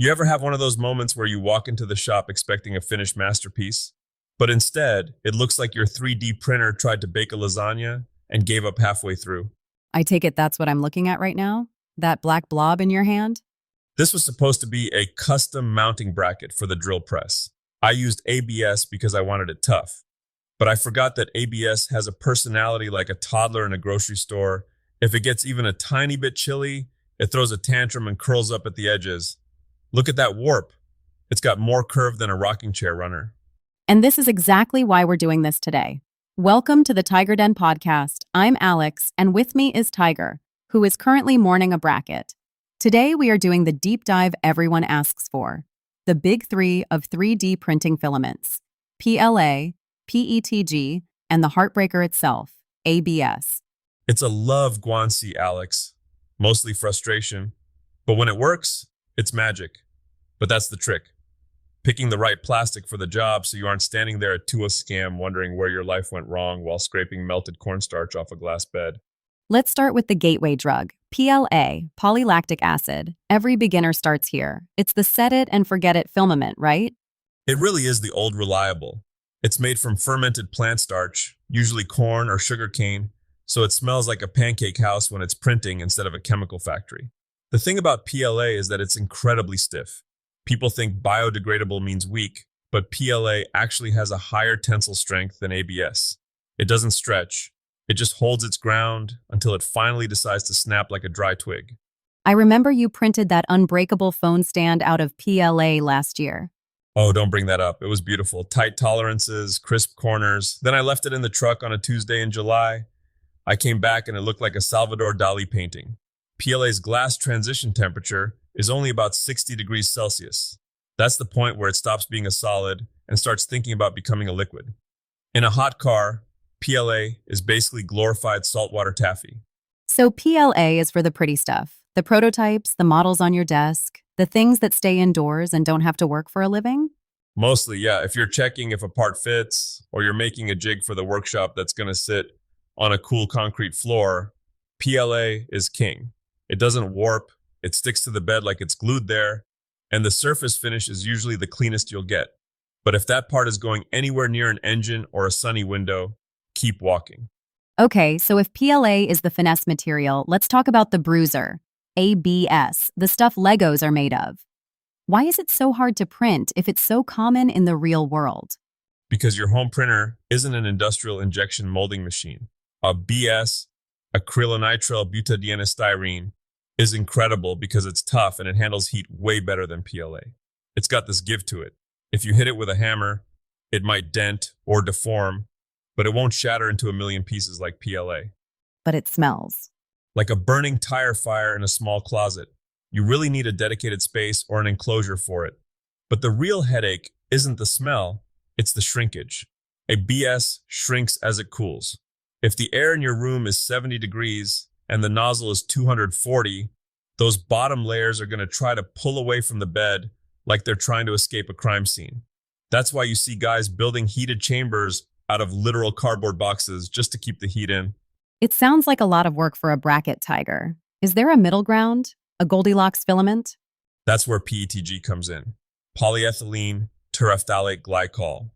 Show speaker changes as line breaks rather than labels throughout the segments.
You ever have one of those moments where you walk into the shop expecting a finished masterpiece, but instead, it looks like your 3D printer tried to bake a lasagna and gave up halfway through?
I take it that's what I'm looking at right now? That black blob in your hand?
This was supposed to be a custom mounting bracket for the drill press. I used ABS because I wanted it tough, but I forgot that ABS has a personality like a toddler in a grocery store. If it gets even a tiny bit chilly, it throws a tantrum and curls up at the edges. Look at that warp. It's got more curve than a rocking chair runner.
And this is exactly why we're doing this today. Welcome to the Tiger Den podcast. I'm Alex, and with me is Tiger, who is currently mourning a bracket. Today, we are doing the deep dive everyone asks for, the big three of 3D printing filaments: PLA, PETG, and the heartbreaker itself, ABS.
It's a love guanxi, Alex. Mostly frustration. But when it works, it's magic. But that's the trick. Picking the right plastic for the job so you aren't standing there at Tua Scam wondering where your life went wrong while scraping melted cornstarch off a glass bed.
Let's start with the gateway drug, PLA, polylactic acid. Every beginner starts here. It's the set it and forget it filament, right?
It really is the old reliable. It's made from fermented plant starch, usually corn or sugarcane, so it smells like a pancake house when it's printing instead of a chemical factory. The thing about PLA is that it's incredibly stiff. People think biodegradable means weak, but PLA actually has a higher tensile strength than ABS. It doesn't stretch. It just holds its ground until it finally decides to snap like a dry twig.
I remember you printed that unbreakable phone stand out of PLA last year.
Oh, don't bring that up. It was beautiful. Tight tolerances, crisp corners. Then I left it in the truck on a Tuesday in July. I came back and it looked like a Salvador Dali painting. PLA's glass transition temperature is only about 60 degrees Celsius. That's the point where it stops being a solid and starts thinking about becoming a liquid. In a hot car, PLA is basically glorified saltwater taffy.
So PLA is for the pretty stuff, the prototypes, the models on your desk, the things that stay indoors and don't have to work for a living?
Mostly, yeah. If you're checking if a part fits or you're making a jig for the workshop that's going to sit on a cool concrete floor, PLA is king. It doesn't warp, it sticks to the bed like it's glued there, and the surface finish is usually the cleanest you'll get. But if that part is going anywhere near an engine or a sunny window, keep walking.
Okay, so if PLA is the finesse material, let's talk about the bruiser, ABS, the stuff Legos are made of. Why is it so hard to print if it's so common in the real world?
Because your home printer isn't an industrial injection molding machine. A BS, acrylonitrile butadienostyrene, is incredible because it's tough and it handles heat way better than PLA. It's got this give to it. If you hit it with a hammer, it might dent or deform, but it won't shatter into a million pieces like PLA.
But it smells.
Like a burning tire fire in a small closet. You really need a dedicated space or an enclosure for it. But the real headache isn't the smell, it's the shrinkage. A BS shrinks as it cools. If the air in your room is 70 degrees and the nozzle is 240, those bottom layers are going to try to pull away from the bed like they're trying to escape a crime scene. That's why you see guys building heated chambers out of literal cardboard boxes just to keep the heat in.
It sounds like a lot of work for a bracket, Tiger. Is there a middle ground? A Goldilocks filament?
That's where PETG comes in. Polyethylene terephthalate glycol.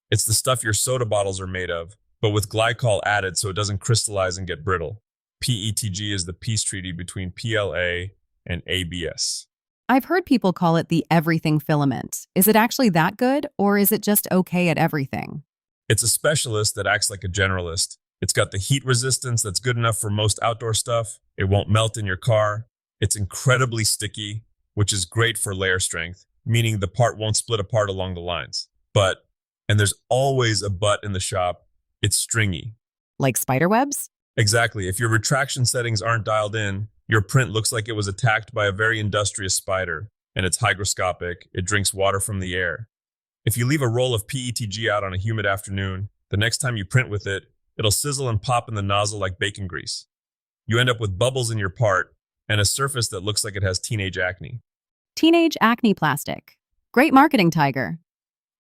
It's the stuff your soda bottles are made of, but with glycol added so it doesn't crystallize and get brittle. PETG is the peace treaty between PLA and ABS.
I've heard people call it the everything filament. Is it actually that good, or is it just okay at everything?
It's a specialist that acts like a generalist. It's got the heat resistance that's good enough for most outdoor stuff. It won't melt in your car. It's incredibly sticky, which is great for layer strength, meaning the part won't split apart along the lines. But, and there's always a but in the shop, it's stringy.
Like spider webs?
Exactly. If your retraction settings aren't dialed in, your print looks like it was attacked by a very industrious spider, and it's hygroscopic. It drinks water from the air. If you leave a roll of PETG out on a humid afternoon, the next time you print with it, it'll sizzle and pop in the nozzle like bacon grease. You end up with bubbles in your part and a surface that looks like it has teenage acne.
Teenage acne plastic. Great marketing, Tiger.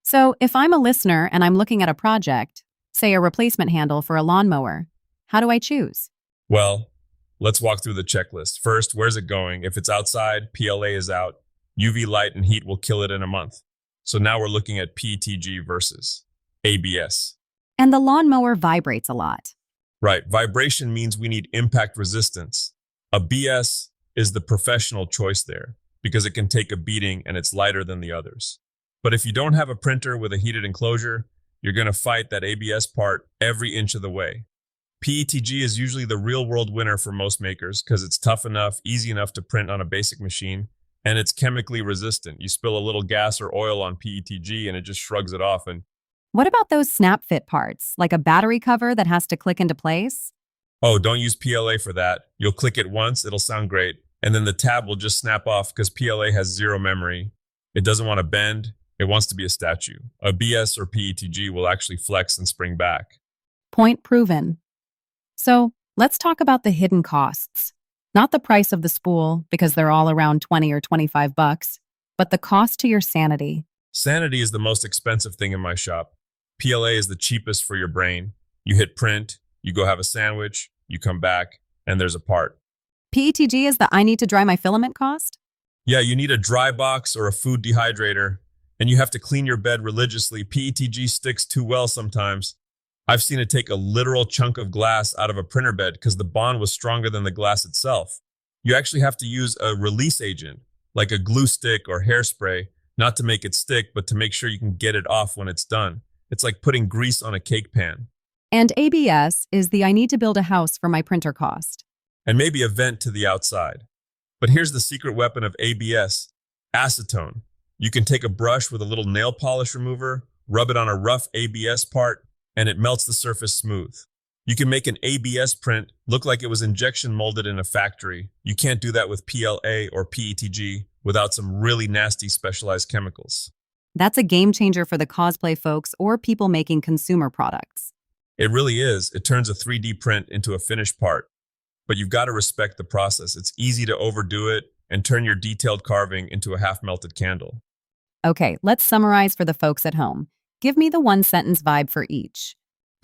So if I'm a listener and I'm looking at a project, say a replacement handle for a lawnmower, how do I choose?
Well, let's walk through the checklist. First, where's it going? If it's outside, PLA is out. UV light and heat will kill it in a month. So now we're looking at PETG versus ABS.
And the lawnmower vibrates a lot.
Right, vibration means we need impact resistance. A BS is the professional choice there because it can take a beating and it's lighter than the others. But if you don't have a printer with a heated enclosure, you're going to fight that ABS part every inch of the way. PETG is usually the real-world winner for most makers because it's tough enough, easy enough to print on a basic machine, and it's chemically resistant. You spill a little gas or oil on PETG and it just shrugs it off. And
What about those snap fit parts, like a battery cover that has to click into place?
oh, don't use PLA for that. You'll click it once, it'll sound great, and then the tab will just snap off because PLA has zero memory. It doesn't want to bend, it wants to be a statue. A BS or PETG will actually flex and spring back.
Point proven. So let's talk about the hidden costs. Not the price of the spool, because they're all around 20 or 25 bucks, but the cost to your sanity.
Sanity is the most expensive thing in my shop. PLA is the cheapest for your brain. You hit print, you go have a sandwich, you come back, and there's a part.
PETG is the I need to dry my filament cost?
Yeah, you need a dry box or a food dehydrator, and you have to clean your bed religiously. PETG sticks too well sometimes. I've seen it take a literal chunk of glass out of a printer bed because the bond was stronger than the glass itself. You actually have to use a release agent, like a glue stick or hairspray, not to make it stick, but to make sure you can get it off when it's done. It's like putting grease on a cake pan.
And ABS is the I need to build a house for my printer cost.
And maybe a vent to the outside. But here's the secret weapon of ABS, acetone. You can take a brush with a little nail polish remover, rub it on a rough ABS part, and it melts the surface smooth. You can make an ABS print look like it was injection molded in a factory. You can't do that with PLA or PETG without some really nasty specialized chemicals.
That's a game changer for the cosplay folks or people making consumer products.
It really is. It turns a 3D print into a finished part. But you've got to respect the process. It's easy to overdo it and turn your detailed carving into a half-melted candle.
Okay, let's summarize for the folks at home. Give me the one-sentence vibe for each.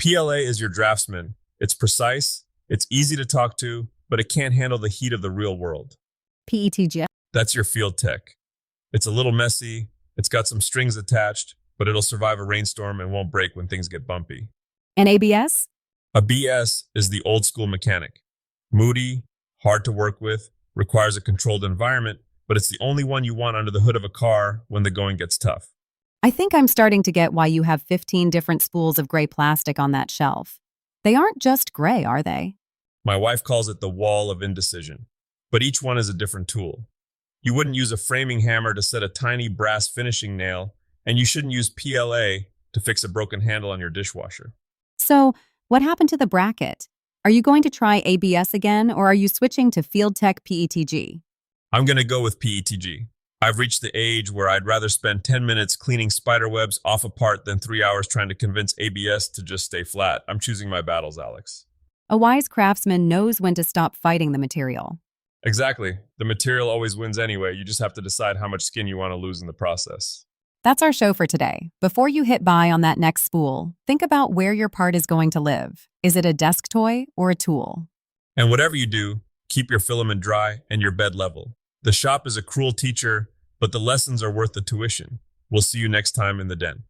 PLA is your draftsman. It's precise, it's easy to talk to, but it can't handle the heat of the real world.
PETG
That's your field tech. It's a little messy, it's got some strings attached, but it'll survive a rainstorm and won't break when things get bumpy.
and ABS?
A BS is the old school mechanic. Moody, hard to work with, requires a controlled environment, but it's the only one you want under the hood of a car when the going gets tough.
I think I'm starting to get why you have 15 different spools of gray plastic on that shelf. They aren't just gray, are they?
My wife calls it the wall of indecision, but each one is a different tool. You wouldn't use a framing hammer to set a tiny brass finishing nail, and you shouldn't use PLA to fix a broken handle on your dishwasher.
So, what happened to the bracket? Are you going to try ABS again, or are you switching to Field Tech PETG?
I'm going to go with PETG. I've reached the age where I'd rather spend 10 minutes cleaning spider webs off a part than 3 hours trying to convince ABS to just stay flat. I'm choosing my battles, Alex.
A wise craftsman knows when to stop fighting the material.
Exactly. The material always wins anyway. You just have to decide how much skin you want to lose in the process.
That's our show for today. Before you hit buy on that next spool, think about where your part is going to live. Is it a desk toy or a tool?
And whatever you do, keep your filament dry and your bed level. The shop is a cruel teacher, but the lessons are worth the tuition. We'll see you next time in the den.